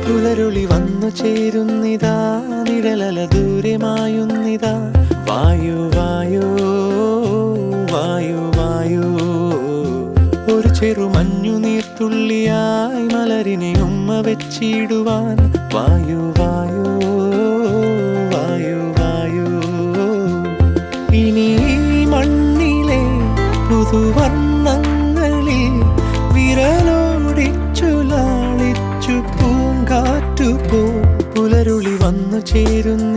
പുലരുളി വന്നു ചേരുന്നിതാ, നിഴലല ദൂരെ മായുന്നിതാ. വായു വായു വായു വായു, ഒരു ചെറു മഞ്ഞു നീർത്തുള്ളിയായി മലരിനെ ഉമ്മ വെച്ചിടുവാൻ. വായു വായു വായു വായു, ഇനി മണ്ണിലെ പുതുവർണ്ണങ്ങളിൽ വിരലോടിച്ചു ലാളിച്ചു പൂങ്കാറ്റുപോ. പുലരുളി വന്നു ചേരുന്ന